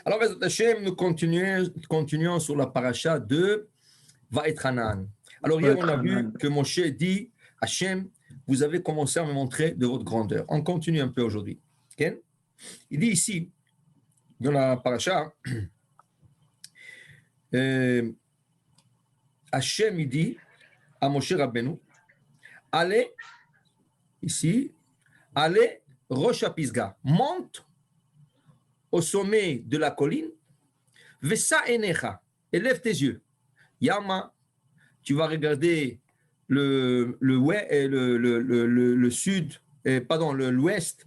Alors, Bezat Hashem, nous continuons sur la paracha de Vaetchanan. Alors, hier, on a vu que Moshe dit, Hashem, vous avez commencé à me montrer de votre grandeur. On continue un peu aujourd'hui. Okay? Il dit ici, dans la paracha, Hashem, il dit à Moshe Rabbeinu, allez, ici, allez, Rosh Pisga, monte au sommet de la colline, Vesa Enecha, élève tes yeux. Yama, tu vas regarder le sud, l'ouest,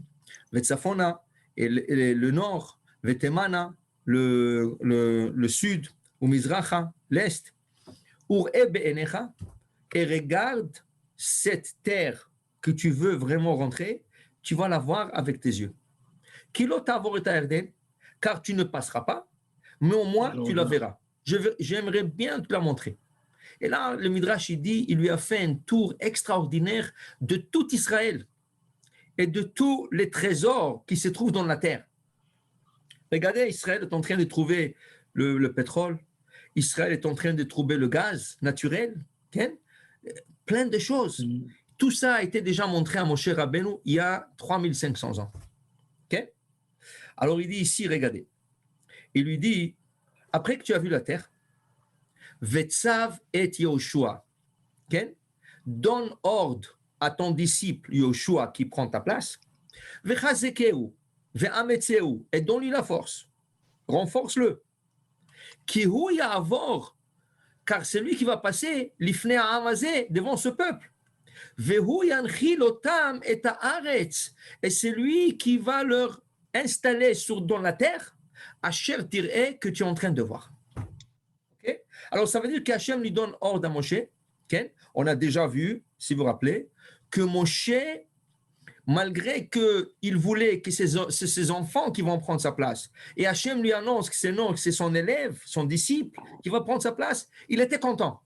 Vetsafona, et le nord, Vetemana, le sud, ou Mizracha, l'est, Ur Ebe Enecha, et regarde cette terre que tu veux vraiment rentrer, tu vas la voir avec tes yeux. Car tu ne passeras pas, mais au moins tu la verras. J'aimerais bien te la montrer. Et là, le Midrash, il lui a fait un tour extraordinaire de tout Israël et de tous les trésors qui se trouvent dans la terre. Regardez, Israël est en train de trouver le pétrole, Israël est en train de trouver le gaz naturel, okay? Plein de choses. Tout ça a été déjà montré à Moshe Rabbeinu il y a 3500 ans. Okay? Alors il dit ici, regardez, il lui dit, après que tu as vu la terre, Vetsav et Yoshua, okay? Donne ordre à ton disciple Yoshua qui prend ta place, Vechazekeu, Ve'ametseu, et donne-lui la force, renforce-le. Kihu Ya'avor, car c'est lui qui va passer l'ifnei ha'amazé devant ce peuple. Vehu yanchil otam et haaretz, et c'est lui qui va leur installer dans la terre, Asher tir'e, que tu es en train de voir. Okay? Alors ça veut dire qu'Hachem lui donne ordre à Moshe. Okay? On a déjà vu, si vous vous rappelez, que Moshe, malgré qu'il voulait que c'est ses enfants qui vont prendre sa place, et Hachem lui annonce que c'est son élève, son disciple, qui va prendre sa place, il était content.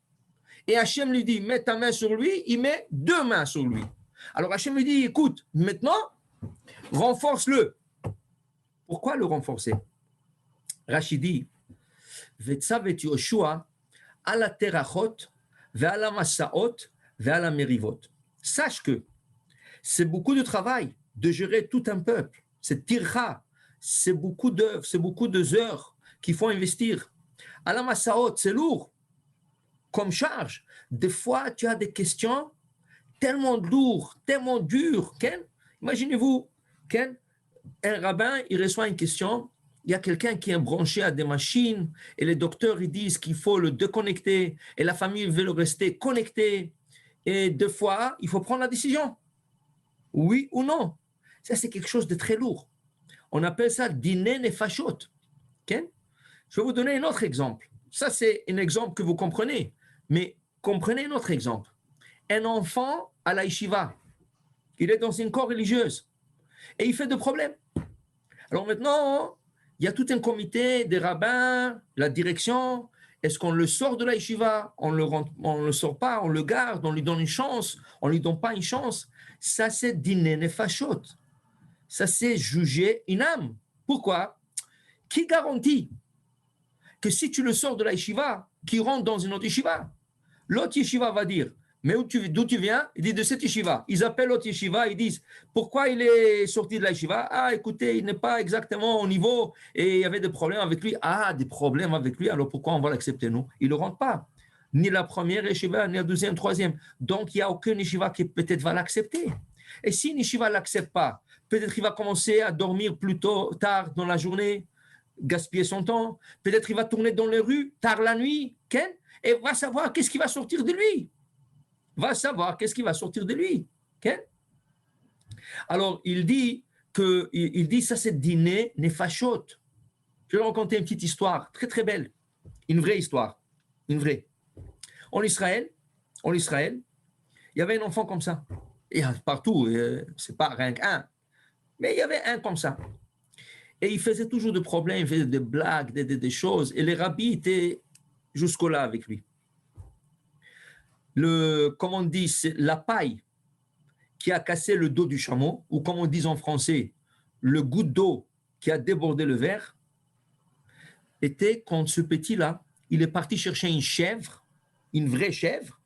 Et Hachem lui dit, mets ta main sur lui, il met 2 mains sur lui. Alors Hachem lui dit, écoute, maintenant, renforce-le. Pourquoi le renforcer? Rachid dit, Vetsavet Yoshua, ala terachot, ve'ala masaot, ve'ala merivot. Sache que c'est beaucoup de travail de gérer tout un peuple. C'est tircha, c'est beaucoup d'œuvres, c'est beaucoup d'heures qu'il faut investir. Ala masaot, c'est lourd comme charge. Des fois, tu as des questions tellement lourdes, tellement dures. Ken? Imaginez-vous, Ken, un rabbin, il reçoit une question, il y a quelqu'un qui est branché à des machines et les docteurs, ils disent qu'il faut le déconnecter et la famille veut le rester connecté. Et des fois, il faut prendre la décision. Oui ou non. Ça, c'est quelque chose de très lourd. On appelle ça dîner nefashot. Ken? Je vais vous donner un autre exemple. Ça, c'est un exemple que vous comprenez. Mais comprenez un autre exemple. Un enfant à la yeshiva, il est dans une corps religieuse et il fait des problèmes. Alors maintenant, il y a tout un comité des rabbins, la direction. Est-ce qu'on le sort de la yeshiva? On le sort pas, on le garde, on lui donne une chance, on lui donne pas une chance. Ça, c'est dîner nefashot. Ça, c'est juger une âme. Pourquoi? Qui garantit que si tu le sors de la yeshiva, qu'il rentre dans une autre yeshiva, l'autre yeshiva va dire, mais d'où tu viens? Il dit de cette yeshiva. Ils appellent l'autre yeshiva, ils disent, pourquoi il est sorti de la yeshiva? Ah, écoutez, il n'est pas exactement au niveau et il y avait des problèmes avec lui. Ah, des problèmes avec lui, alors pourquoi on va l'accepter, nous? Il ne rentre pas. Ni la première yeshiva, ni la deuxième, troisième. Donc, il n'y a aucun yeshiva qui peut-être va l'accepter. Et si une yeshiva ne l'accepte pas, peut-être il va commencer à dormir plus tard dans la journée, gaspiller son temps. Peut-être il va tourner dans les rues tard la nuit, Ken, et va savoir qu'est-ce qui va sortir de lui. Va savoir qu'est-ce qui va sortir de lui. Ken. Alors, il dit ça c'est dîner nefashot. Je vais raconter une petite histoire très très belle. Une vraie histoire. Une vraie. En Israël, il y avait un enfant comme ça. Et partout, c'est pas rien qu'un. Mais il y avait un comme ça. Et il faisait toujours des problèmes, il faisait des blagues, des choses. Et les rabbis étaient jusqu'au-là avec lui. Comme on dit, c'est la paille qui a cassé le dos du chameau, ou comme on dit en français, le goutte d'eau qui a débordé le verre était quand ce petit-là, il est parti chercher une chèvre, une vraie chèvre.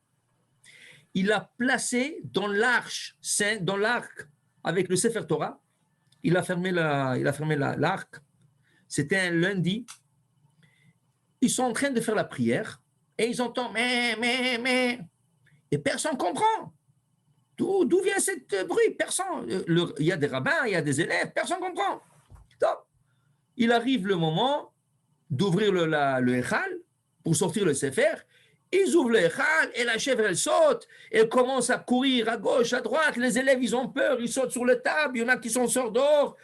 Il l'a placée dans l'arche, dans l'arc avec le Sefer Torah. Il a fermé l'arc. C'était un lundi. Ils sont en train de faire la prière et ils entendent mais. Et personne ne comprend. D'où vient ce bruit? Personne. Il y a des rabbins, il y a des élèves, personne ne comprend. Top. Il arrive le moment d'ouvrir le Echal pour sortir le Sefer. Ils ouvrent le Echal et la chèvre, elle saute. Elle commence à courir à gauche, à droite. Les élèves, ils ont peur, ils sautent sur la table. Il y en a qui sont sortis dehors.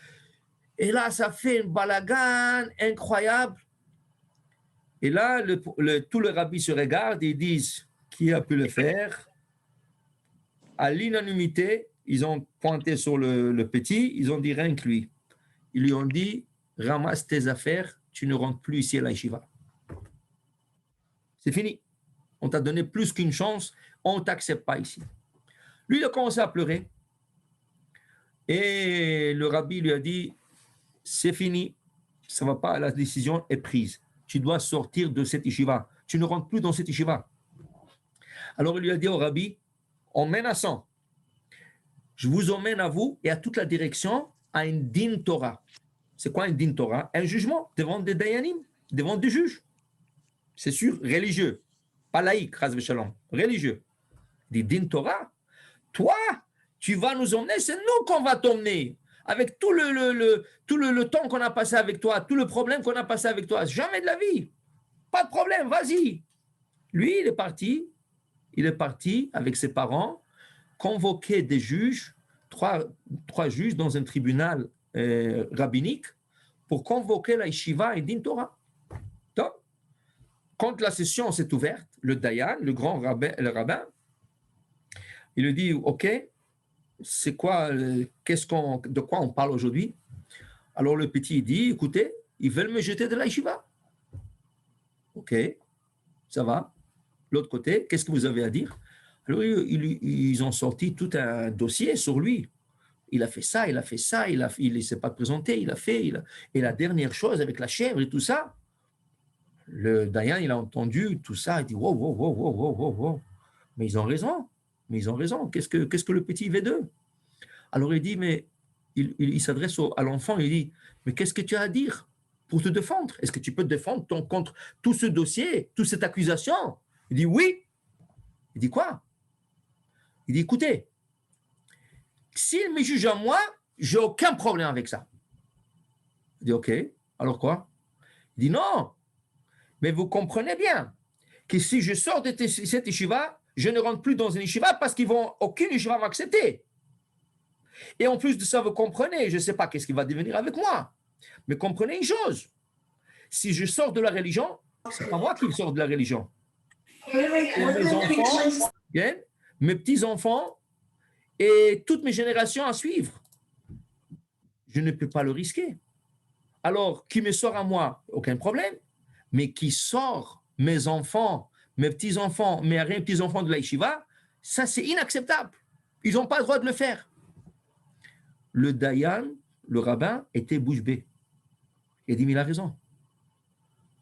Et là, ça fait un balagan incroyable. Et là, tout le rabbi se regarde et ils disent qui a pu le faire. À l'unanimité, ils ont pointé sur le petit, ils ont dit rien que lui. Ils lui ont dit ramasse tes affaires, tu ne rentres plus ici à la yeshiva. C'est fini. On t'a donné plus qu'une chance, on ne t'accepte pas ici. Lui, il a commencé à pleurer. Et le rabbi lui a dit c'est fini, ça ne va pas, la décision est prise. Tu dois sortir de cette yeshiva. Tu ne rentres plus dans cette yeshiva. Alors il lui a dit au rabbi, on mène à 100. Je vous emmène à vous et à toute la direction à un din Torah. C'est quoi un din Torah? Un jugement devant des dayanim, devant des juges. C'est sûr, religieux. Pas laïque, chas v'shalom. Religieux. Des din Torah. Toi, tu vas nous emmener, c'est nous qu'on va t'emmener. Avec tout le temps qu'on a passé avec toi, tout le problème qu'on a passé avec toi. Jamais de la vie. Pas de problème, vas-y. Lui, il est parti avec ses parents, convoquer des juges, trois juges dans un tribunal rabbinique, pour convoquer la yeshiva et din Torah. Donc, quand la session s'est ouverte, le dayan, le grand rabbin, il lui dit, OK, c'est quoi, de quoi on parle aujourd'hui? Alors le petit dit, écoutez, ils veulent me jeter de la yeshiva. OK, ça va. L'autre côté, qu'est-ce que vous avez à dire? Alors ils ont sorti tout un dossier sur lui. Il a fait ça, il ne s'est pas présenté, et la dernière chose avec la chèvre et tout ça, le Dayan, il a entendu tout ça, il dit, wow. Mais ils ont raison. Qu'est-ce que le petit veut d'eux? Alors il dit, mais il s'adresse à l'enfant, il dit, mais qu'est-ce que tu as à dire pour te défendre? Est-ce que tu peux te défendre contre tout ce dossier, toute cette accusation? Il dit, oui. Il dit, quoi? Il dit, écoutez, s'il me juge à moi, j'ai aucun problème avec ça. Il dit, OK, alors quoi? Il dit, non, mais vous comprenez bien que si je sors de cette yeshiva, je ne rentre plus dans une yeshiva parce aucune yeshiva va m'accepter. Et en plus de ça, vous comprenez, je ne sais pas qu'est-ce qui va devenir avec moi, mais comprenez une chose, si je sors de la religion, ce n'est pas moi qui sors de la religion. Et mes enfants, mes petits-enfants et toutes mes générations à suivre. Je ne peux pas le risquer. Alors, qui me sort à moi, aucun problème, mais qui sort mes enfants, mes petits-enfants, mes arrière-petits-enfants de la yeshiva, ça c'est inacceptable. Ils n'ont pas le droit de le faire. Le dayan, le rabbin, était bouche bée. Il dit, mais il a raison.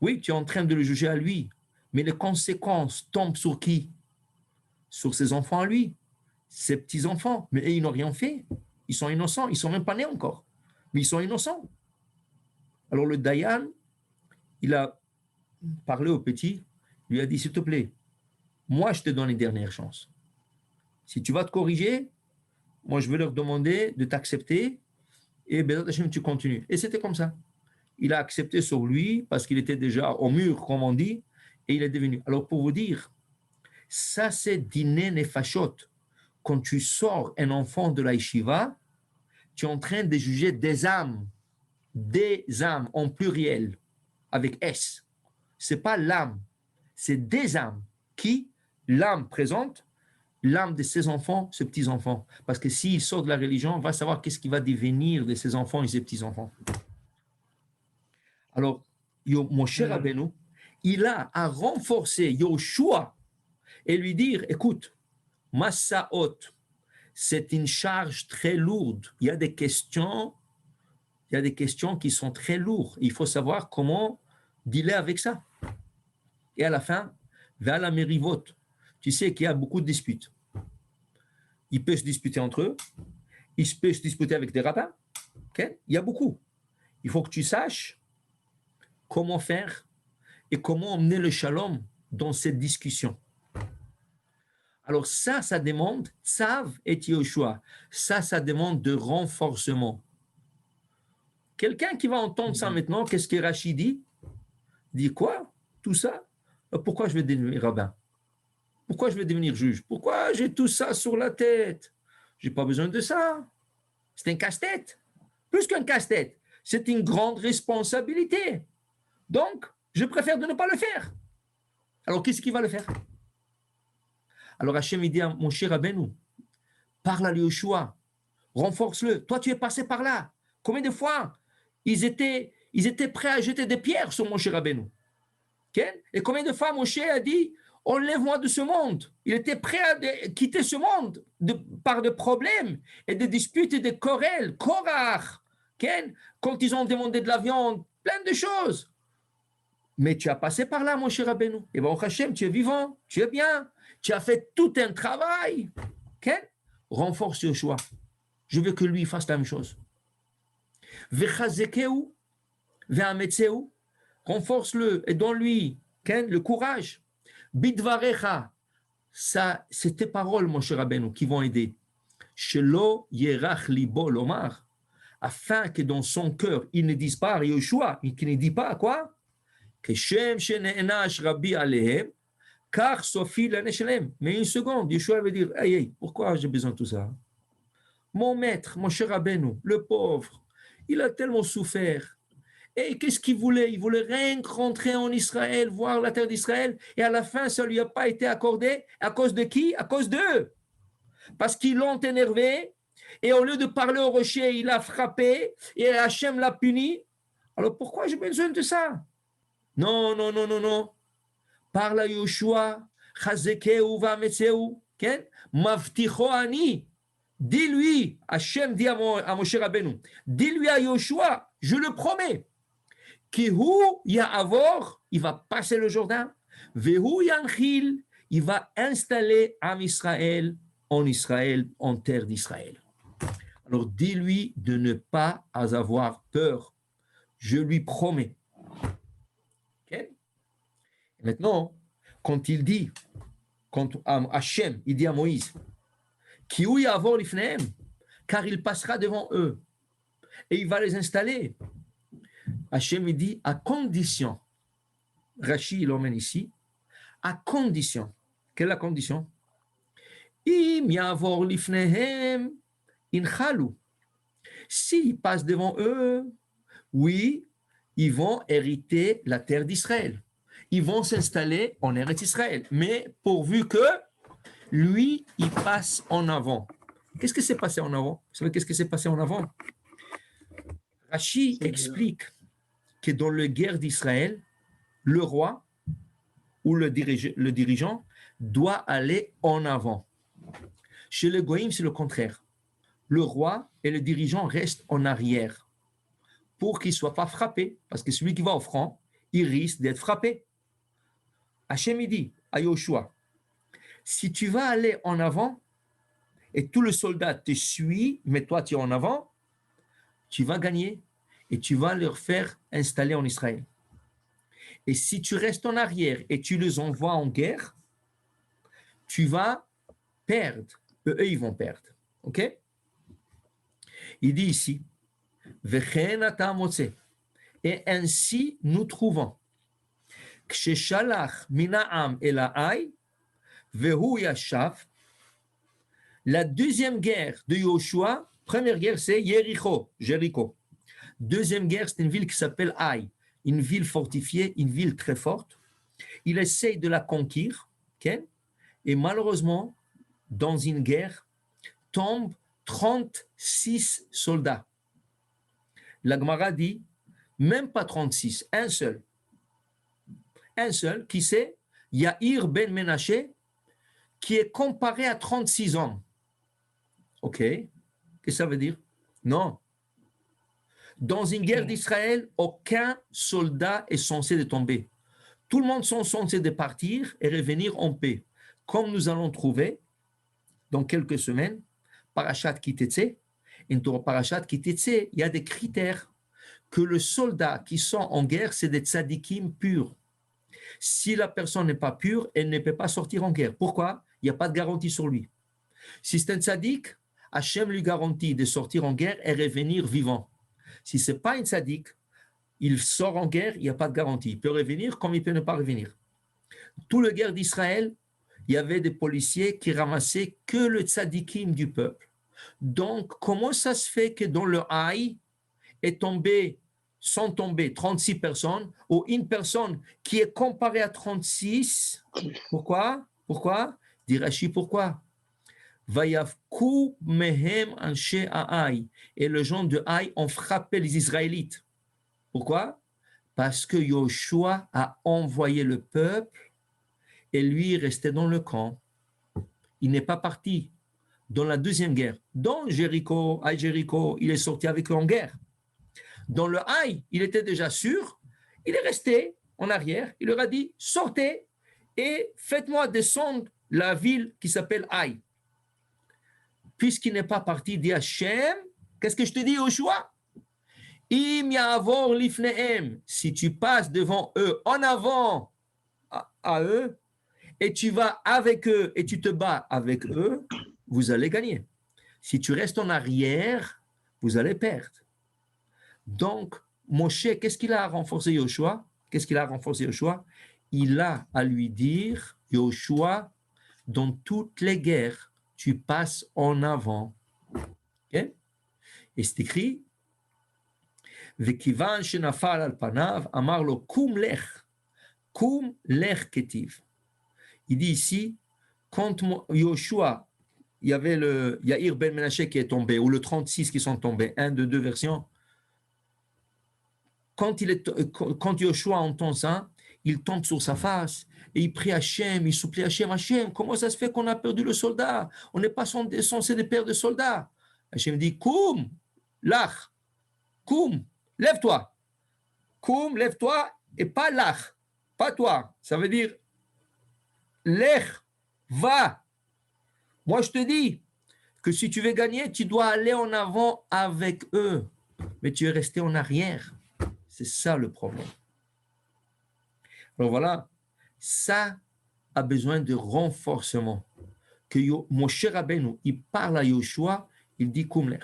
Oui, tu es en train de le juger à lui, mais les conséquences tombent sur qui? Sur ses enfants à lui, ses petits-enfants. Mais ils n'ont rien fait. Ils sont innocents. Ils ne sont même pas nés encore. Mais ils sont innocents. Alors le dayan, il a parlé au petit, il lui a dit, s'il te plaît, moi je te donne une dernière chance. Si tu vas te corriger, moi je vais leur demander de t'accepter et Bezat Hashem, tu continues. Et c'était comme ça. Il a accepté sur lui parce qu'il était déjà au mur, comme on dit, et il est devenu. Alors pour vous dire, ça c'est dîner nefashot. Quand tu sors un enfant de la yeshiva, tu es en train de juger des âmes en pluriel, avec S. Ce n'est pas l'âme, c'est des âmes qui, l'âme présente, l'âme de ses enfants, ses petits-enfants. Parce que s'il sort de la religion, on va savoir qu'est-ce qui va devenir de ses enfants et ses petits-enfants. Alors, Moshe Rabbeinu, il a à renforcer Yoshua et lui dire, écoute, Massaot, c'est une charge très lourde. Il y a des questions, il y a des questions qui sont très lourdes. Il faut savoir comment dealer avec ça. Et à la fin, vers la mérivote, tu sais qu'il y a beaucoup de disputes. Ils peuvent se disputer entre eux, ils peuvent se disputer avec des rabbins. Okay? Il y a beaucoup. Il faut que tu saches comment faire et comment emmener le shalom dans cette discussion. Alors ça demande Tzav et Yoshua. Ça demande de renforcement. Quelqu'un qui va entendre ça maintenant, qu'est-ce que Rachid dit? Dit quoi? Tout ça? Pourquoi je vais devenir rabbin? Pourquoi je vais devenir juge? Pourquoi j'ai tout ça sur la tête? Je n'ai pas besoin de ça. C'est un casse-tête. Plus qu'un casse-tête, c'est une grande responsabilité. Donc, je préfère de ne pas le faire. Alors, qu'est-ce qui va le faire? Alors, Hachem, il dit à mon cher Rabbeinu, parle à Yoshua, renforce-le. Toi, tu es passé par là. Combien de fois ils étaient prêts à jeter des pierres sur mon cher Rabbeinu? Okay? Et combien de fois Moshe a dit, enlève-moi de ce monde. Il était prêt à quitter ce monde par des problèmes et des disputes et des querelles. Korach, okay? Quand ils ont demandé de la viande, plein de choses. Mais tu as passé par là, mon cher Rabbeinu. Et bon, Hachem, tu es vivant, tu es bien, tu as fait tout un travail. Okay? Renforce Yoshua. Je veux que lui fasse la même chose. Vechazekeu, ve'ametseu, renforce-le et donne-lui le courage. Bidvarecha, ça, c'est tes paroles, mon cher Rabbeinu, qui vont aider. Shelo yerach libo lomar, afin que dans son cœur, il ne dise pas, Yoshua, qu'il ne dit pas quoi? Que Shem shene'enash rabbi alehem, car sofi l'aneshelem. Mais une seconde, Yoshua veut dire, hey, pourquoi j'ai besoin de tout ça? Mon maître, mon cher Rabbeinu, le pauvre, il a tellement souffert. Et qu'est-ce qu'il voulait? Il voulait rien rentrer en Israël, voir la terre d'Israël, et à la fin, ça ne lui a pas été accordé. À cause de qui? À cause d'eux. Parce qu'ils l'ont énervé, et au lieu de parler au rocher, il a frappé, et Hachem l'a puni. Alors pourquoi j'ai besoin de ça? Non, non, non, non, non. Parle à Yoshua, Chazekeu va'ametseu, Mavticho ani. Dis-lui, Hachem dit à Moshe Rabbeinu, dis-lui à Yoshua, je le promets, Kihu Ya'avor, il va passer le Jourdain, Vehu Yanchil, il va installer Am Israël, en terre d'Israël. Alors dis-lui de ne pas avoir peur, je lui promets. Okay? Maintenant, quand il dit, quand Hachem, il dit à Moïse, Kihu Ya'avor lifnehem, car il passera devant eux, et il va les installer. Hachem il dit à condition, Rashi l'emmène ici, à condition. Quelle est la condition? Im yavor lifnehem inchalu. S'ils passent devant eux, oui, ils vont hériter la terre d'Israël. Ils vont s'installer en Eretz Israël. Mais pourvu que lui, il passe en avant. Qu'est-ce qui s'est passé en avant? Vous savez qu'est-ce qui s'est passé en avant? Rashi explique que dans la guerre d'Israël, le roi ou le dirigeant doit aller en avant. Chez les Goïm, c'est le contraire. Le roi et le dirigeant restent en arrière pour qu'il ne soit pas frappé, parce que celui qui va au front, il risque d'être frappé. Hachem dit à Yoshua, si tu vas aller en avant et tout le soldat te suit, mais toi tu es en avant, tu vas gagner et tu vas leur faire installer en Israël. Et si tu restes en arrière et tu les envoies en guerre, tu vas perdre. Eux, ils vont perdre. OK? Il dit ici, et ainsi nous trouvons la deuxième guerre de Yoshua, première guerre c'est Jéricho. Deuxième guerre, c'est une ville qui s'appelle Haï, une ville fortifiée, une ville très forte. Il essaye de la conquérir, okay? Et malheureusement, dans une guerre, tombent 36 soldats. La Gemara dit, même pas 36, un seul. Un seul, qui c'est? Yair ben Menaché, qui est comparé à 36 hommes. OK? Qu'est-ce que ça veut dire? Non. Dans une guerre d'Israël, aucun soldat est censé de tomber. Tout le monde sont censés de partir et revenir en paix. Comme nous allons trouver dans quelques semaines, Parashat Kitetse, et dans Parashat Kitetse, il y a des critères que les soldats qui sont en guerre, c'est des tzadikim purs. Si la personne n'est pas pure, elle ne peut pas sortir en guerre. Pourquoi? Il n'y a pas de garantie sur lui. Si c'est un tzadik, Hachem lui garantit de sortir en guerre et revenir vivant. Si ce n'est pas un tzadik, il sort en guerre, il n'y a pas de garantie. Il peut revenir comme il peut ne pas revenir. Tout le guerre d'Israël, il y avait des policiers qui ramassaient que le tzadikim du peuple. Donc, comment ça se fait que dans le Haï sont tombées 36 personnes ou une personne qui est comparée à 36? Pourquoi? Dit Rashi, pourquoi? Vayavku mehem anshe Haï. Et les gens de Haï ont frappé les Israélites. Pourquoi? Parce que Yoshua a envoyé le peuple et lui restait dans le camp. Il n'est pas parti dans la deuxième guerre. Dans Jéricho, il est sorti avec eux en guerre. Dans le Haï, il était déjà sûr, il est resté en arrière, il leur a dit, sortez et faites-moi descendre la ville qui s'appelle Haï. Puisqu'il n'est pas parti, dit Hachem, qu'est-ce que je te dis, Yoshua? Im ya'avor lifnehem, si tu passes devant eux, en avant à eux, et tu vas avec eux et tu te bats avec eux, vous allez gagner. Si tu restes en arrière, vous allez perdre. Donc, Moshe, qu'est-ce qu'il a renforcé Yoshua? Il a à lui dire, Yoshua, dans toutes les guerres, tu passes en avant. Okay? Et c'est écrit, Vekivan shenafal al panav, amar lo kum lech ketiv. Il dit ici, quand Yoshua, il y avait le Yair ben Menaché qui est tombé, ou le 36 qui sont tombés, un de deux versions. Quand Yoshua entend ça, il tombe sur sa face et il prie Hachem, il supplie Hachem, comment ça se fait qu'on a perdu le soldat? On n'est pas censé de perdre de soldats. Hachem dit, Koum, lach, Koum, lève-toi. Koum, lève-toi, et pas lach, pas toi. Ça veut dire, lech, va. Moi, je te dis que si tu veux gagner, tu dois aller en avant avec eux. Mais tu es resté en arrière. C'est ça le problème. Alors voilà, ça a besoin de renforcement. Que Moshe Rabbeinu, il parle à Yoshua, il dit Kumler.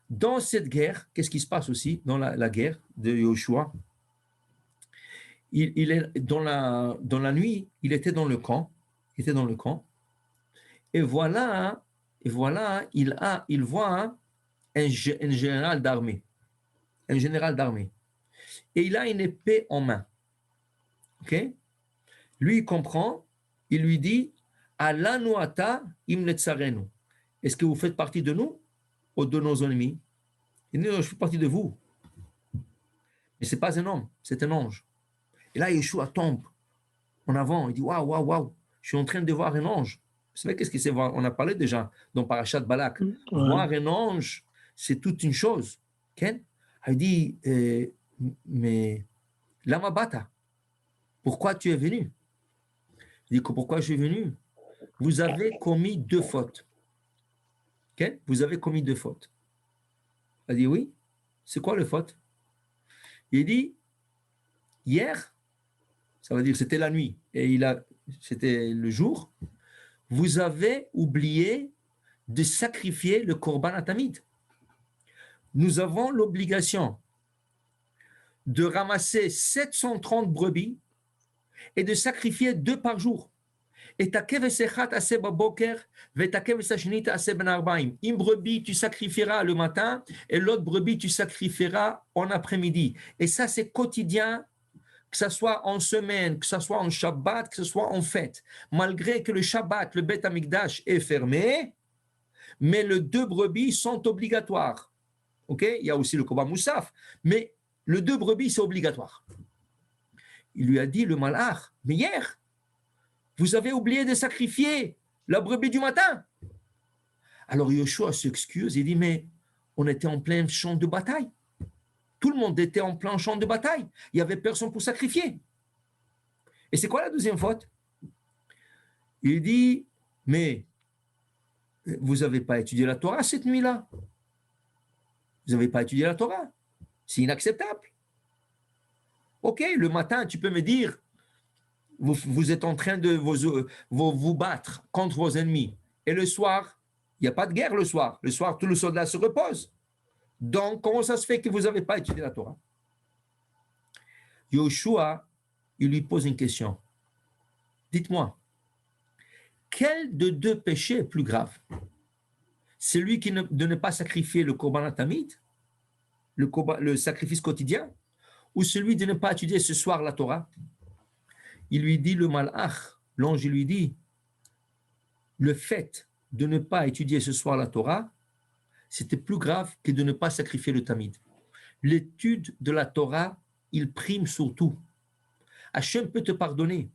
Dans cette guerre, qu'est-ce qui se passe aussi dans la guerre de Yoshua? Il est dans la nuit, il était dans le camp. Et voilà, il voit un général d'armée. Et il a une épée en main. Ok? Lui, il comprend, il lui dit, Alanu ata im netzarenu. Est-ce que vous faites partie de nous ou de nos ennemis? Il dit, non, je fais partie de vous. Mais ce n'est pas un homme, c'est un ange. Et là, Yeshua tombe en avant. Il dit, waouh, je suis en train de voir un ange. Vous savez qu'est-ce qu'il c'est voir? On a parlé déjà dans Parashat Balak. Voir un ange, c'est toute une chose. Okay? Il dit, mais lama bata, pourquoi tu es venu? Il dit, pourquoi je suis venu? Vous avez commis 2 fautes. Okay? Vous avez commis 2 fautes. Il dit, oui. C'est quoi les fautes? Il dit, hier, ça veut dire c'était la nuit, et c'était le jour, vous avez oublié de sacrifier le korban atamid. Nous avons l'obligation de ramasser 730 brebis et de sacrifier 2 par jour. Et une brebis, tu sacrifieras le matin, et l'autre brebis, tu sacrifieras en après-midi. Et ça, c'est quotidien, que ce soit en semaine, que ce soit en Shabbat, que ce soit en fête. Malgré que le Shabbat, le Beth Amikdash est fermé, mais les 2 brebis sont obligatoires. Okay? Il y a aussi le Korban Moussaf, mais les 2 brebis, c'est obligatoire. Il lui a dit, le malach, mais hier, vous avez oublié de sacrifier la brebis du matin. Alors Yoshua s'excuse, il dit, mais on était en plein champ de bataille. Tout le monde était en plein champ de bataille. Il n'y avait personne pour sacrifier. Et c'est quoi la deuxième faute? Il dit, mais vous n'avez pas étudié la Torah cette nuit-là. Vous n'avez pas étudié la Torah. C'est inacceptable. Ok, le matin, tu peux me dire, vous êtes en train de vous battre contre vos ennemis. Et le soir, il n'y a pas de guerre le soir. Le soir, tous les soldats se reposent. Donc, comment ça se fait que vous n'avez pas étudié la Torah? Yoshua, il lui pose une question. Dites-moi, quel de deux péchés est plus grave? Celui de ne pas sacrifier le korban tamid, le sacrifice quotidien, ou celui de ne pas étudier ce soir la Torah? Il lui dit, le malach, l'ange lui dit, le fait de ne pas étudier ce soir la Torah, c'était plus grave que de ne pas sacrifier le tamid. L'étude de la Torah, il prime sur tout. Hachem peut te pardonner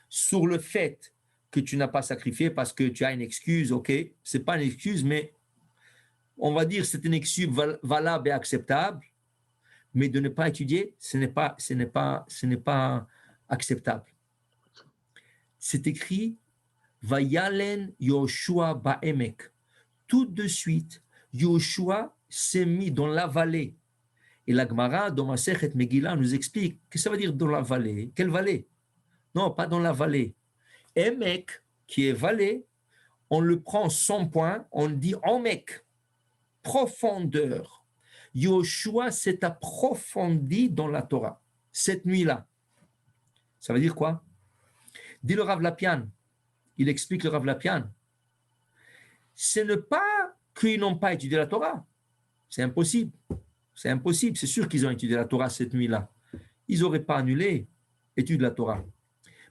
sur le fait que tu n'as pas sacrifié parce que tu as une excuse, ok, c'est pas une excuse, mais on va dire c'est une excuse valable et acceptable, mais de ne pas étudier, ce n'est pas acceptable. C'est écrit Vayalen Yoshua Ba'emek. Tout de suite, Yoshua s'est mis dans la vallée. Et la Gemara, dans Masechet Megillah, nous explique que ça veut dire dans la vallée. Quelle vallée? Non, pas dans la vallée. Emek, qui est vallée, on le prend sans point, on dit Omek, profondeur. Yoshua s'est approfondi dans la Torah, cette nuit-là. Ça veut dire quoi? Dit le Rav Lapian, il explique le Rav Lapian, ce n'est pas qu'ils n'ont pas étudié la Torah, c'est impossible, c'est sûr qu'ils ont étudié la Torah cette nuit-là. Ils n'auraient pas annulé l'étude de la Torah.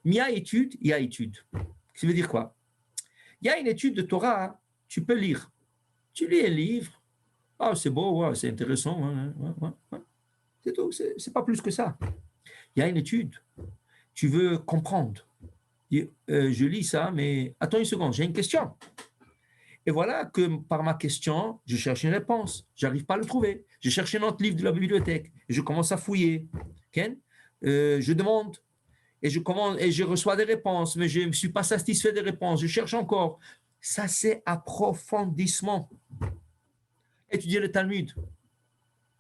Mais il y a étude, il y a étude. Ça veut dire quoi? Il y a une étude de Torah, tu peux lire. Tu lis un livre, ah, c'est beau, ouais, c'est intéressant, ouais. C'est tout, c'est pas plus que ça. Il y a une étude, tu veux comprendre. Je lis ça, mais attends une seconde, j'ai une question. Et voilà que par ma question, je cherche une réponse. Je n'arrive pas à le trouver. Je cherche un autre livre de la bibliothèque. Et je commence à fouiller. Okay? Je demande. Et je reçois des réponses, mais je ne suis pas satisfait des réponses. Je cherche encore. Ça, c'est approfondissement. Étudier le Talmud,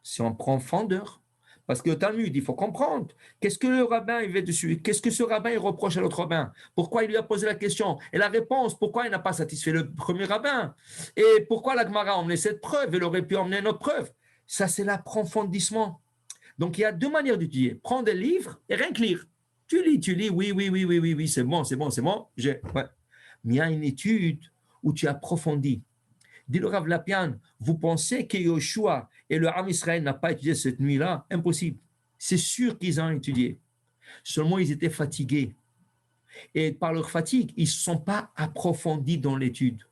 c'est en profondeur. Parce que le Talmud, il faut comprendre. Qu'est-ce que le rabbin il veut dessus? Qu'est-ce que ce rabbin il reproche à l'autre rabbin? Pourquoi il lui a posé la question? Et la réponse, pourquoi il n'a pas satisfait le premier rabbin? Et pourquoi la Gemara a emmené cette preuve? Elle aurait pu emmener une autre preuve. Ça, c'est l'approfondissement. Donc, il y a deux manières d'étudier. Prendre des livres et rien que lire. Tu lis, oui, c'est bon. Ouais. Mais il y a une étude où tu approfondis. Dit le Rav Lapian, vous pensez que Yoshua et le Ham Israël n'ont pas étudié cette nuit-là? Impossible. C'est sûr qu'ils ont étudié. Seulement, ils étaient fatigués. Et par leur fatigue, ils ne sont pas approfondis dans l'étude.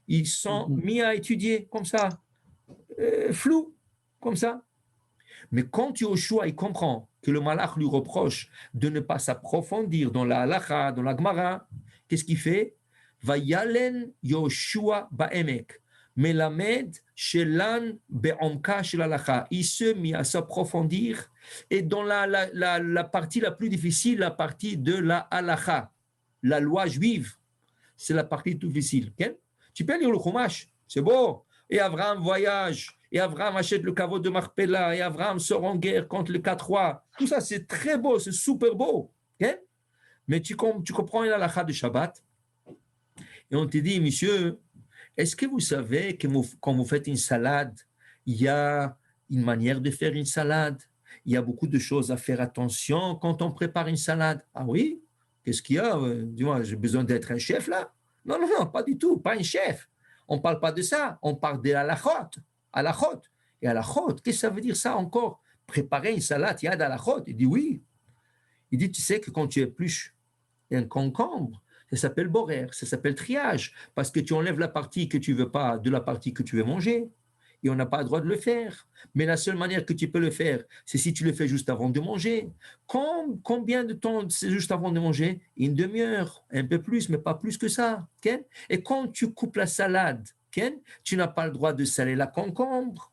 Ils sont mis à étudier comme ça, flou, comme ça. Mais quand Yoshua il comprend que le malach lui reproche de ne pas s'approfondir dans la halacha, dans la Gemara, qu'est-ce qu'il fait? Vayalen Yoshua Ba'emek, Melamed Shelan Be'omka Shel halacha. Il se mit à s'approfondir et dans la partie la plus difficile, la partie de la halacha, la loi juive, c'est la partie difficile. Okay? Tu peux lire le Chumash, c'est beau. Et Abraham voyage, et Abraham achète le caveau de Marpella, et Abraham sort en guerre contre les 4 rois. Tout ça, c'est très beau, c'est super beau. Okay? Mais tu comprends la halakha de Shabbat, et on te dit, monsieur, est-ce que vous savez que quand vous faites une salade, il y a une manière de faire une salade, il y a beaucoup de choses à faire attention quand on prépare une salade. Ah oui? Qu'est-ce qu'il y a? Dis-moi, j'ai besoin d'être un chef là? Non, pas du tout, pas un chef. On ne parle pas de ça, on parle de halachot. Et halachot, qu'est-ce que ça veut dire ça encore? Préparer une salade, il y a d'halachot. Il dit oui. Il dit, tu sais que quand tu épluches un concombre, ça s'appelle borer, ça s'appelle triage, parce que tu enlèves la partie que tu ne veux pas de la partie que tu veux manger. Et on n'a pas le droit de le faire. Mais la seule manière que tu peux le faire, c'est si tu le fais juste avant de manger. Combien de temps c'est juste avant de manger? Une demi-heure, un peu plus, mais pas plus que ça. Okay? Et quand tu coupes la salade, okay, tu n'as pas le droit de saler la concombre.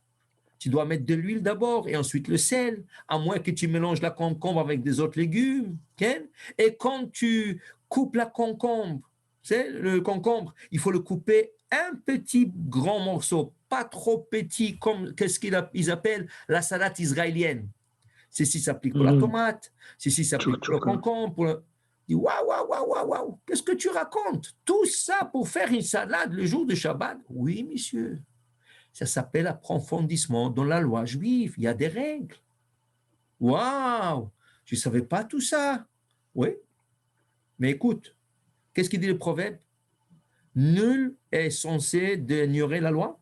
Tu dois mettre de l'huile d'abord et ensuite le sel, à moins que tu mélanges la concombre avec des autres légumes. Okay? Et quand tu coupes la concombre, c'est le concombre, il faut le couper un petit grand morceau, pas trop petit comme qu'est-ce qu'ils appellent la salade israélienne. Ceci s'applique pour la tomate, ceci s'applique pour le concombre. Pour le... Waouh, waouh, waouh, waouh, waouh, qu'est-ce que tu racontes? Tout ça pour faire une salade le jour de Shabbat? Oui, monsieur. Ça s'appelle approfondissement dans la loi juive. Il y a des règles. Waouh, je ne savais pas tout ça. Oui, mais écoute, qu'est-ce qu'il dit le proverbe? Nul est censé ignorer la loi.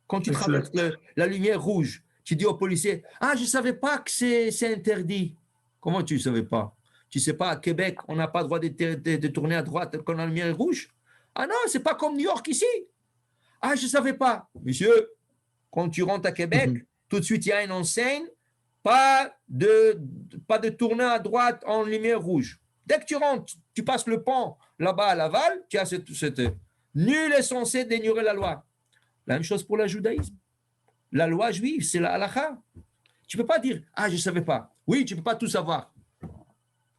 Quand tu traverses la lumière rouge, tu dis au policier, ah, je ne savais pas que c'est interdit. Comment tu ne savais pas? Tu ne sais pas, à Québec, on n'a pas le droit de tourner à droite quand la lumière est rouge? Ah non, ce n'est pas comme New York ici. Ah, je ne savais pas. Monsieur, quand tu rentres à Québec, tout de suite, il y a une enseigne, pas de tourner à droite en lumière rouge. Dès que tu rentres, tu passes le pont là-bas à Laval, tu as cette nul est censé ignorer la loi. La même chose pour le judaïsme. La loi juive, c'est la halakha. Tu ne peux pas dire, ah, je ne savais pas. Oui, tu ne peux pas tout savoir.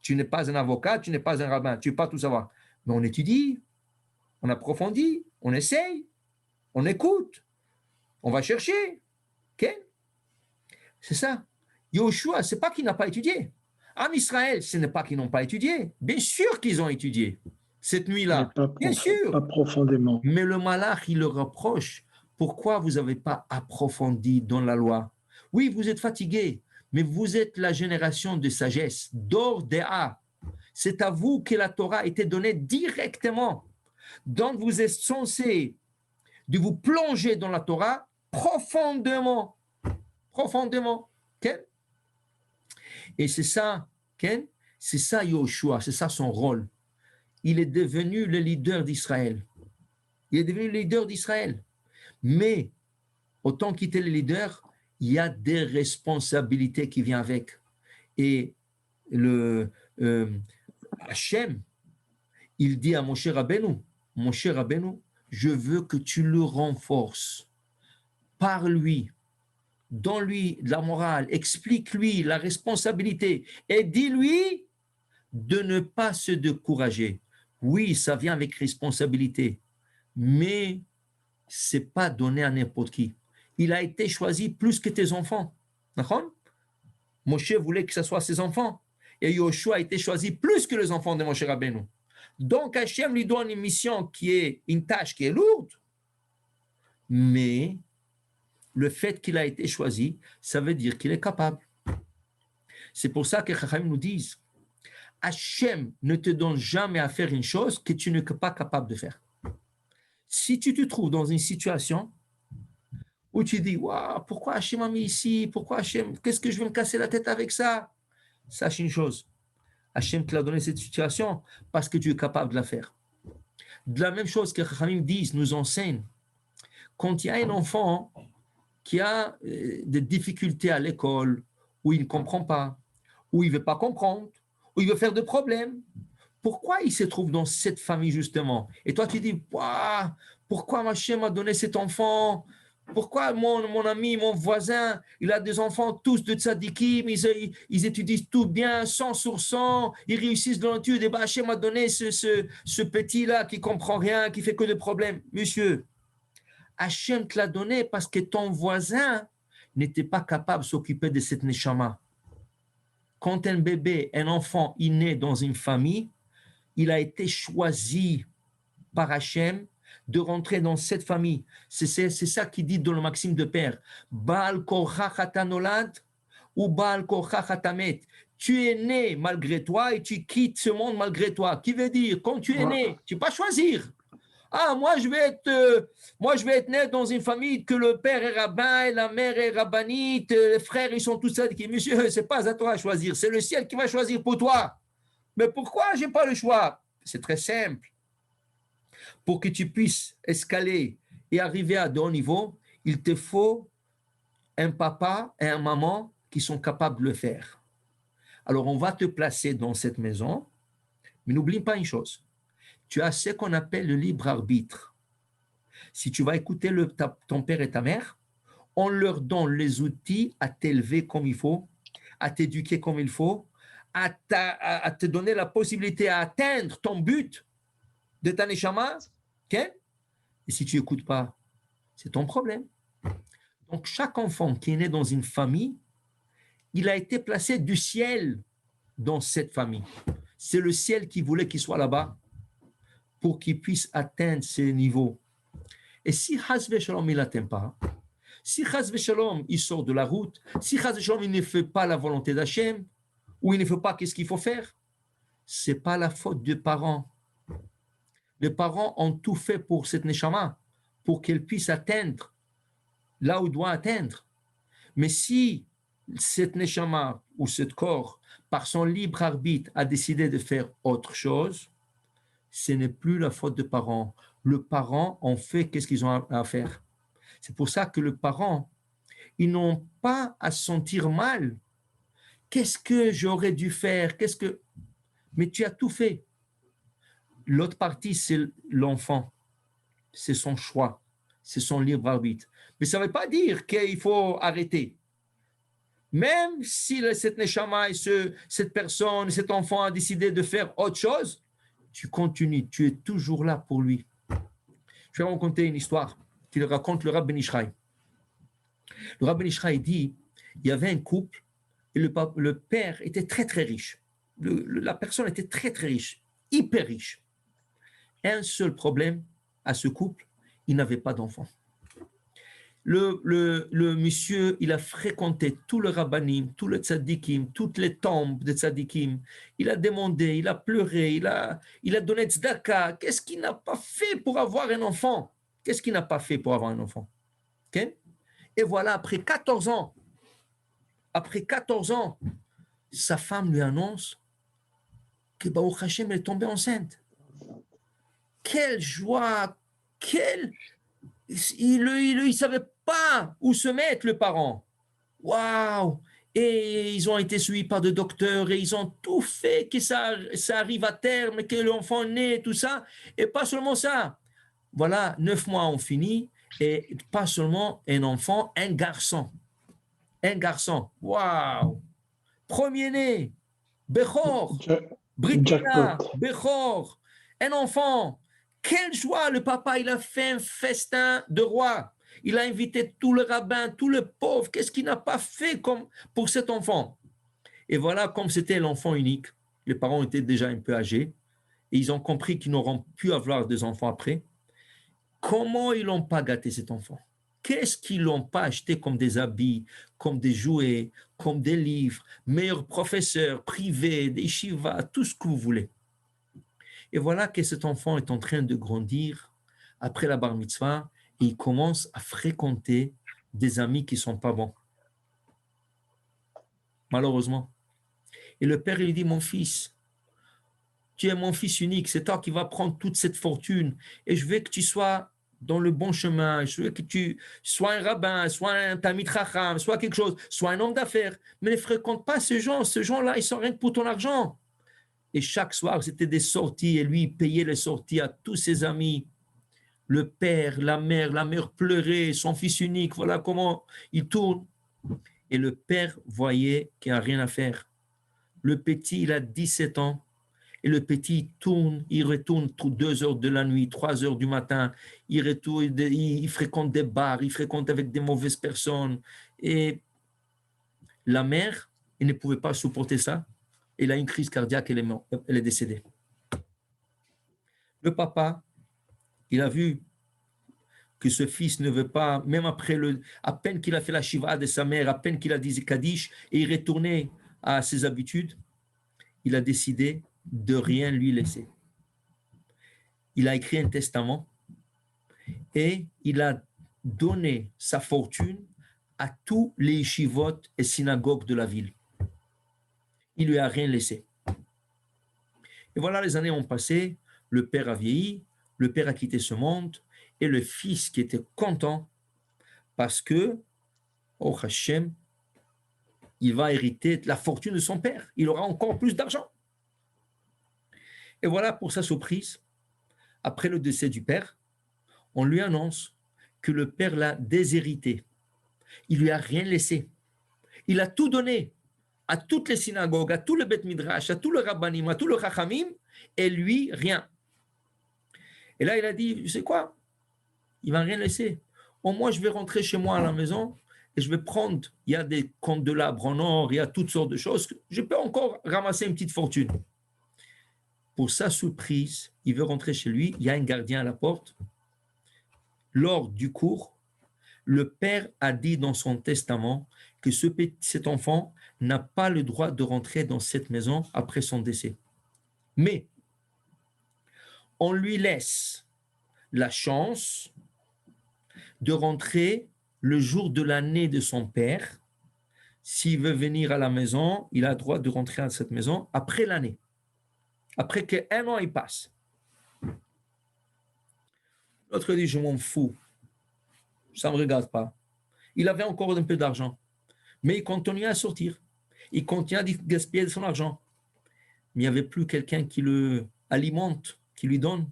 Tu n'es pas un avocat, tu n'es pas un rabbin, tu ne peux pas tout savoir. Mais on étudie, on approfondit, on essaye, on écoute, on va chercher. Okay? C'est ça. Yoshua, ce n'est pas qu'il n'a pas étudié. En Israël, ce n'est pas qu'ils n'ont pas étudié. Bien sûr qu'ils ont étudié cette nuit-là. Bien sûr. Pas profondément. Mais le malach, il le reproche. Pourquoi vous n'avez pas approfondi dans la loi? Oui, vous êtes fatigué, mais vous êtes la génération de sagesse, d'or d'A. C'est à vous que la Torah a été donnée directement. Donc, vous êtes censé de vous plonger dans la Torah profondément. Profondément. Okay? Et c'est ça, okay? C'est ça Yoshua, c'est ça son rôle. Il est devenu le leader d'Israël. Il est devenu le leader d'Israël. Mais, autant qu'il était le leader, il y a des responsabilités qui viennent avec. Et Hachem, il dit à Moshe Rabbeinu, je veux que tu le renforces. Par lui, donne-lui la morale, explique-lui la responsabilité et dis-lui de ne pas se décourager. Oui, ça vient avec responsabilité, mais ce n'est pas donné à n'importe qui. Il a été choisi plus que tes enfants. D'accord? Moshe voulait que ce soit ses enfants. Et Yoshua a été choisi plus que les enfants de Moshe Rabbeinu. Donc Hachem lui donne une mission qui est une tâche qui est lourde, mais le fait qu'il a été choisi, ça veut dire qu'il est capable. C'est pour ça que Chachamim nous disent, Hachem ne te donne jamais à faire une chose que tu n'es pas capable de faire. Si tu te trouves dans une situation où tu dis, waouh, pourquoi Hachem m'a mis ici? Pourquoi Hachem, qu'est-ce que je vais me casser la tête avec ça? Sache une chose, Hachem te l'a donné cette situation parce que tu es capable de la faire. De la même chose que Chachamim disent, nous enseigne, quand il y a un enfant qui a des difficultés à l'école, où il ne comprend pas, où il ne veut pas comprendre, où il veut faire des problèmes, pourquoi il se trouve dans cette famille justement? Et toi tu dis, pourquoi Hachem m'a donné cet enfant? Pourquoi mon ami, mon voisin, il a des enfants tous de tzadikim, ils étudient tout bien, 100%, ils réussissent dans l'étude, et Hachem m'a donné ce petit-là qui ne comprend rien, qui fait que des problèmes. Monsieur, Hachem te l'a donné parce que ton voisin n'était pas capable de s'occuper de cette neshama. Quand un bébé, un enfant, il naît dans une famille, il a été choisi par Hachem de rentrer dans cette famille. C'est ça qui dit dans le Maxime de Père. Baal korach atanolad ou Baal korach atamet. Tu es né malgré toi et tu quittes ce monde malgré toi. Qui veut dire, quand tu es né, tu ne peux pas choisir. Ah, moi je vais être né dans une famille que le père est rabbin et la mère est rabbinite, les frères ils sont tous ça. Monsieur, c'est pas à toi à choisir, c'est le ciel qui va choisir pour toi. Mais pourquoi j'ai pas le choix? C'est très simple. Pour que tu puisses escalader et arriver à de haut niveau, il te faut un papa et un maman qui sont capables de le faire. Alors on va te placer dans cette maison, mais n'oublie pas une chose. Tu as ce qu'on appelle le libre arbitre. Si tu vas écouter ton père et ta mère, on leur donne les outils à t'élever comme il faut, à t'éduquer comme il faut, à te donner la possibilité à atteindre ton but de ta neshama. Okay? Et si tu n'écoutes pas, c'est ton problème. Donc, chaque enfant qui est né dans une famille, il a été placé du ciel dans cette famille. C'est le ciel qui voulait qu'il soit là-bas pour qu'il puisse atteindre ces niveaux. Et si Hazve Shalom, il n'atteint pas, si Hazve Shalom, il sort de la route, si Hazve Shalom, il ne fait pas la volonté d'Hachem, ou il ne fait pas qu'est-ce qu'il faut faire, ce n'est pas la faute des parents. Les parents ont tout fait pour cette neshama, pour qu'elle puisse atteindre là où elle doit atteindre. Mais si cette neshama ou ce corps, par son libre arbitre, a décidé de faire autre chose, ce n'est plus la faute des parents. Le parent en fait qu'est-ce qu'ils ont à faire. C'est pour ça que les parents, ils n'ont pas à se sentir mal. Qu'est-ce que j'aurais dû faire? Mais tu as tout fait. L'autre partie, c'est l'enfant. C'est son choix. C'est son libre arbitre. Mais ça ne veut pas dire qu'il faut arrêter. Même si cette neshama et cette personne, cet enfant a décidé de faire autre chose, tu continues, tu es toujours là pour lui. Je vais vous raconter une histoire qu'il raconte le Rav Ben Ishraï. Le Rav Ben Ishraï dit, il y avait un couple et le père était très très riche. La personne était très très riche, hyper riche. Un seul problème à ce couple, il n'avait pas d'enfant. Le monsieur, il a fréquenté tout le rabbanim, tout le tzadikim, toutes les tombes de tzadikim. Il a demandé, il a pleuré, il a donné tzedaka. Qu'est-ce qu'il n'a pas fait pour avoir un enfant? Qu'est-ce qu'il n'a pas fait pour avoir un enfant? Okay? Et voilà, après 14 ans, sa femme lui annonce que Baruch Hashem est tombée enceinte. Quelle joie, il ne savait pas où se mettre, le parent. Waouh! Et ils ont été suivis par des docteurs et ils ont tout fait que ça arrive à terme, que l'enfant naît, tout ça. Et pas seulement ça. Voilà, 9 mois ont fini et pas seulement un enfant, un garçon. Un garçon. Waouh! Premier-né, Bechor, Brit Jackpot. Mila, Bechor, un enfant. Quelle joie! Le papa, il a fait un festin de roi. Il a invité tout le rabbin, tout le pauvre. Qu'est-ce qu'il n'a pas fait comme pour cet enfant? Et voilà, comme c'était l'enfant unique, les parents étaient déjà un peu âgés et ils ont compris qu'ils n'auront plus avoir des enfants après. Comment ils n'ont pas gâté cet enfant? Qu'est-ce qu'ils n'ont pas acheté comme des habits, comme des jouets, comme des livres, meilleurs professeurs privés, des shivas, tout ce que vous voulez. Et voilà que cet enfant est en train de grandir après la bar mitzvah et il commence à fréquenter des amis qui ne sont pas bons. Malheureusement. Et le père lui dit, mon fils, tu es mon fils unique, c'est toi qui vas prendre toute cette fortune et je veux que tu sois dans le bon chemin, je veux que tu sois un rabbin, sois un tamid chacham, sois quelque chose, sois un homme d'affaires, mais ne fréquente pas ces gens-là, ils sont rien que pour ton argent. Et chaque soir, c'était des sorties et lui, il payait les sorties à tous ses amis. Le père, la mère pleurait, son fils unique, voilà comment il tourne. Et le père voyait qu'il n'y a rien à faire. Le petit, il a 17 ans. Et le petit tourne, il retourne 2 heures de la nuit, 3 heures du matin, il retourne, il fréquente des bars, il fréquente avec des mauvaises personnes. Et la mère, elle ne pouvait pas supporter ça. Elle a une crise cardiaque, elle est décédée. Le papa, il a vu que ce fils ne veut pas, même après à peine qu'il a fait la shiva de sa mère, à peine qu'il a dit Kaddish, et il retournait à ses habitudes, il a décidé de rien lui laisser. Il a écrit un testament et il a donné sa fortune à tous les yeshivot et synagogues de la ville. Il lui a rien laissé. Et voilà, les années ont passé, le père a vieilli, le père a quitté ce monde, et le fils qui était content parce que, oh Hachem, il va hériter de la fortune de son père. Il aura encore plus d'argent. Et voilà, pour sa surprise, après le décès du père, on lui annonce que le père l'a déshérité. il lui a rien laissé. Il a tout donné à toutes les synagogues, à tout le Beth Midrash, à tout le Rabbanim, à tout le Chachamim, et lui, rien. Et là, il a dit, tu sais quoi? Il va rien laisser. Au moins, je vais rentrer chez moi à la maison et je vais prendre, il y a des candelabres en or, il y a toutes sortes de choses, je peux encore ramasser une petite fortune. Pour sa surprise, il veut rentrer chez lui, il y a un gardien à la porte. Lors du cours, le père a dit dans son testament que cet enfant n'a pas le droit de rentrer dans cette maison après son décès. Mais on lui laisse la chance de rentrer le jour de l'année de son père. S'il veut venir à la maison, il a le droit de rentrer à cette maison après l'année. Après qu'un an il passe. L'autre dit, je m'en fous. Ça ne me regarde pas. Il avait encore un peu d'argent. Mais il continuait à sortir. Il continuait à gaspiller son argent. Mais il n'y avait plus quelqu'un qui le alimente, qui lui donne.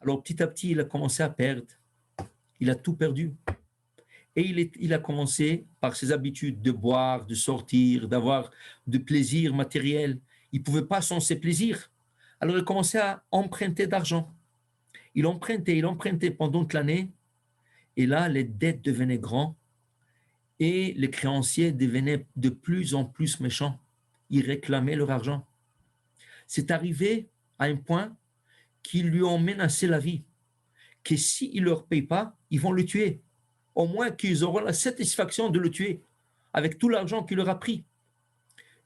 Alors petit à petit, il a commencé à perdre. Il a tout perdu. Et il a commencé par ses habitudes de boire, de sortir, d'avoir de plaisir matériel. Il ne pouvait pas sans ses plaisirs. Alors il a commencé à emprunter d'argent. Il empruntait pendant toute l'année. Et là, les dettes devenaient grandes. Et les créanciers devenaient de plus en plus méchants. Ils réclamaient leur argent. C'est arrivé à un point qu'ils lui ont menacé la vie. Que s'ils ne leur payent pas, ils vont le tuer. Au moins qu'ils auront la satisfaction de le tuer avec tout l'argent qu'il leur a pris.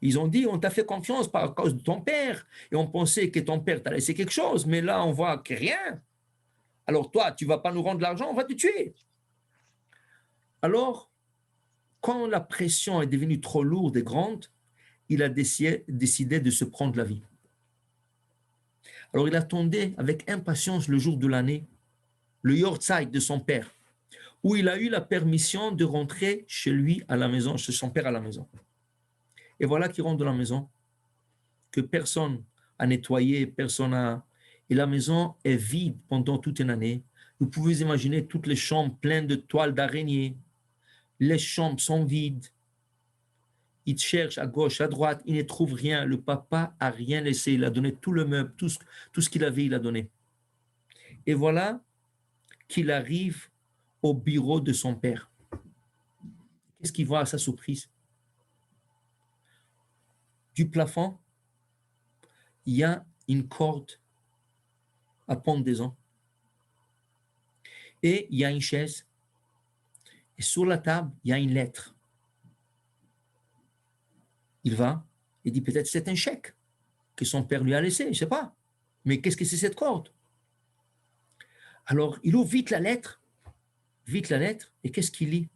Ils ont dit, on t'a fait confiance par cause de ton père et on pensait que ton père t'a laissé quelque chose, mais là, on voit que rien. Alors toi, tu ne vas pas nous rendre l'argent, on va te tuer. Alors, quand la pression est devenue trop lourde et grande, il a décidé de se prendre la vie. Alors, il attendait avec impatience le jour de l'année, le Yortzeit de son père, où il a eu la permission de rentrer chez lui à la maison, chez son père à la maison. Et voilà qu'il rentre dans la maison, que personne n'a nettoyé, personne n'a... Et la maison est vide pendant toute une année. Vous pouvez imaginer toutes les chambres pleines de toiles d'araignée. Les chambres sont vides. Il cherche à gauche, à droite, il ne trouve rien. Le papa n'a rien laissé. Il a donné tout le meuble, tout ce qu'il avait, il a donné. Et voilà qu'il arrive au bureau de son père. Qu'est-ce qu'il voit à sa surprise? Du plafond, il y a une corde à pendaison. Et il y a une chaise. Et sur la table, il y a une lettre. Il va et dit peut-être c'est un chèque que son père lui a laissé, je ne sais pas. Mais qu'est-ce que c'est cette corde? Alors, il ouvre vite la lettre, et qu'est-ce qu'il lit?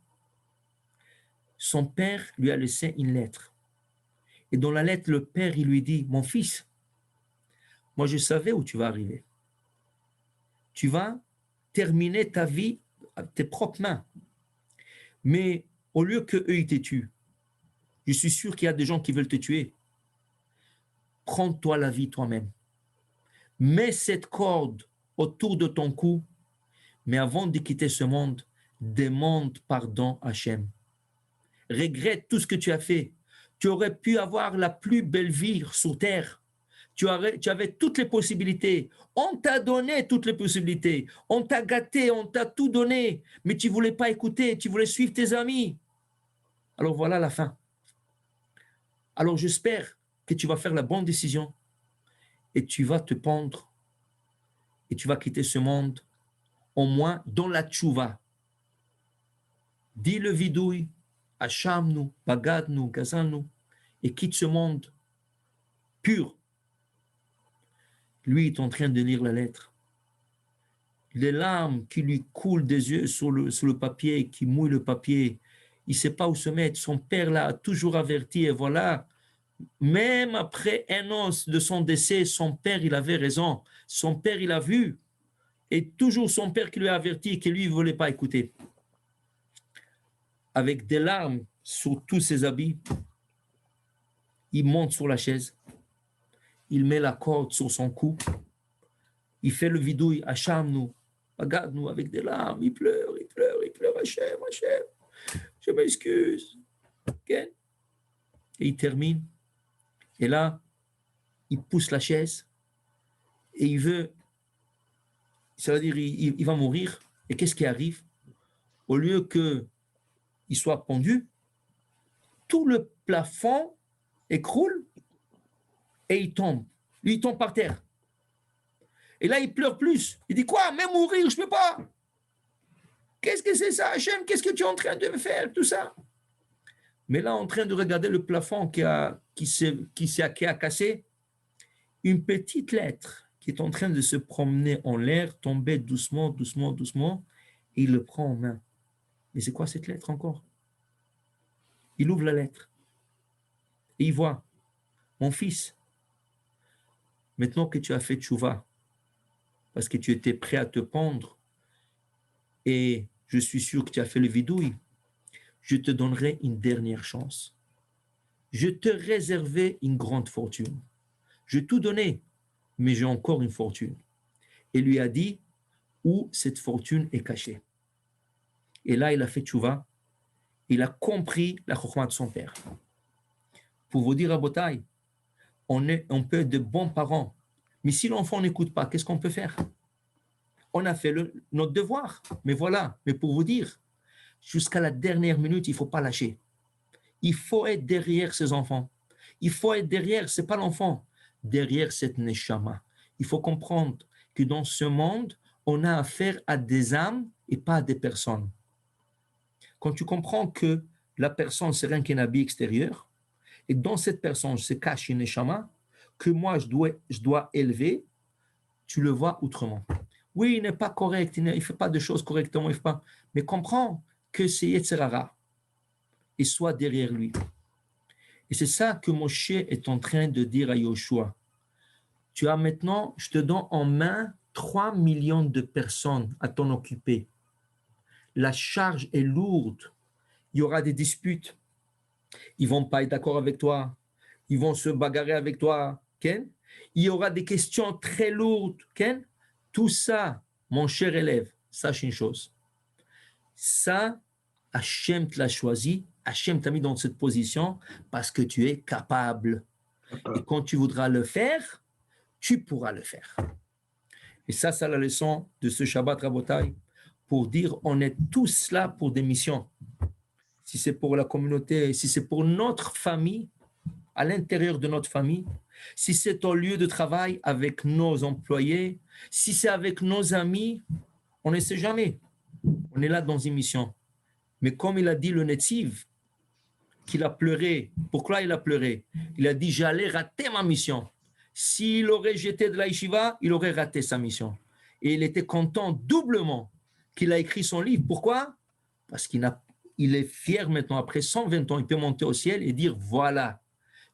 Son père lui a laissé une lettre. Et dans la lettre, le père, il lui dit, mon fils, moi je savais où tu vas arriver. Tu vas terminer ta vie à tes propres mains. Mais au lieu qu'eux, ils te tuent, je suis sûr qu'il y a des gens qui veulent te tuer. Prends-toi la vie toi-même. Mets cette corde autour de ton cou, mais avant de quitter ce monde, demande pardon à Hachem. Regrette tout ce que tu as fait. Tu aurais pu avoir la plus belle vie sur terre. Tu avais toutes les possibilités. On t'a donné toutes les possibilités. On t'a gâté, on t'a tout donné. Mais tu ne voulais pas écouter, tu voulais suivre tes amis. Alors voilà la fin. Alors j'espère que tu vas faire la bonne décision et tu vas te pendre et tu vas quitter ce monde, au moins dans la tchouva. Dis le vidouille, acharne-nous, bagadne-nous, gazalne-nous, et quitte ce monde pur. Lui est en train de lire la lettre. Les larmes qui lui coulent des yeux sur le papier, qui mouillent le papier, il ne sait pas où se mettre. Son père l'a toujours averti et voilà, même après un an de son décès, son père, il avait raison. Son père, il a vu. Et toujours son père qui lui a averti que lui, il ne voulait pas écouter. Avec des larmes sur tous ses habits, il monte sur la chaise. Il met la corde sur son cou. Il fait le vidouille, acharne-nous, regarde-nous avec des larmes. Il pleure, Hachem, Hachem. je m'excuse. Okay? Et il termine. Et là, il pousse la chaise et il veut, ça veut dire il va mourir. Et qu'est-ce qui arrive? Au lieu qu'il soit pendu, tout le plafond écroule et il tombe. Lui, il tombe par terre. Et là, il pleure plus. Il dit quoi? Même mourir, je ne peux pas. Qu'est-ce que c'est ça, Hachem? Qu'est-ce que tu es en train de me faire, tout ça? Mais là, en train de regarder le plafond qui a cassé, une petite lettre qui est en train de se promener en l'air, tomber doucement, doucement, doucement, et il le prend en main. Mais c'est quoi cette lettre encore? Il ouvre la lettre et il voit, mon fils, maintenant que tu as fait tchouva, parce que tu étais prêt à te pendre, et je suis sûr que tu as fait le vidouille, je te donnerai une dernière chance. Je te réservais une grande fortune. Je t'ai tout donné, mais j'ai encore une fortune. Et lui a dit où cette fortune est cachée. Et là, il a fait tchouva. Il a compris la chokhma de son père. Pour vous dire à Botaï, on peut être de bons parents, mais si l'enfant n'écoute pas, qu'est-ce qu'on peut faire? On a fait notre devoir, mais voilà. Mais pour vous dire, jusqu'à la dernière minute, il ne faut pas lâcher. Il faut être derrière ses enfants. Il faut être derrière, ce n'est pas l'enfant, derrière cette neshama. Il faut comprendre que dans ce monde, on a affaire à des âmes et pas à des personnes. Quand tu comprends que la personne, c'est rien qu'un habit extérieur, et dans cette personne se cache une neshama, que moi, je dois élever, tu le vois autrement. Oui, il n'est pas correct, il ne fait pas de choses correctement, il fait pas, mais comprends que c'est Yetzirara et sois derrière lui. Et c'est ça que Moshe est en train de dire à Yoshua. Tu as maintenant, je te donne en main 3 millions de personnes à t'en occuper. La charge est lourde. Il y aura des disputes. Ils ne vont pas être d'accord avec toi. Ils vont se bagarrer avec toi. Ken? Il y aura des questions très lourdes. Ken? Tout ça, mon cher élève, sache une chose. Ça, Hachem te l'a choisi. Hachem t'a mis dans cette position parce que tu es capable. Et quand tu voudras le faire, tu pourras le faire. Et ça, c'est la leçon de ce Shabbat Rabotai, pour dire on est tous là pour des missions. Si c'est pour la communauté, si c'est pour notre famille, à l'intérieur de notre famille, si c'est au lieu de travail avec nos employés, si c'est avec nos amis, on ne sait jamais. On est là dans une mission. Mais comme il a dit le Netziv, qu'il a pleuré. Pourquoi il a pleuré? Il a dit, j'allais rater ma mission. S'il aurait jeté de la yeshiva, il aurait raté sa mission. Et il était content doublement qu'il a écrit son livre. Pourquoi? Parce qu'il est fier maintenant, après 120 ans, il peut monter au ciel et dire, voilà,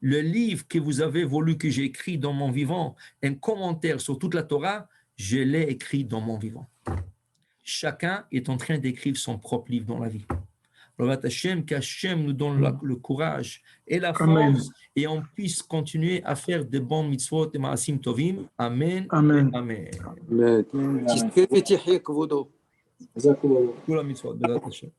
le livre que vous avez voulu que j'ai écrit dans mon vivant, un commentaire sur toute la Torah, je l'ai écrit dans mon vivant. Chacun est en train d'écrire son propre livre dans la vie. Qu'Hachem nous donne le courage et la force et on puisse continuer à faire de bons mitzvot et maasim tovim. Amen. Amen. Amen. تسكيفي تحية كبودو Kula mitzvot, Bezrat Hashem.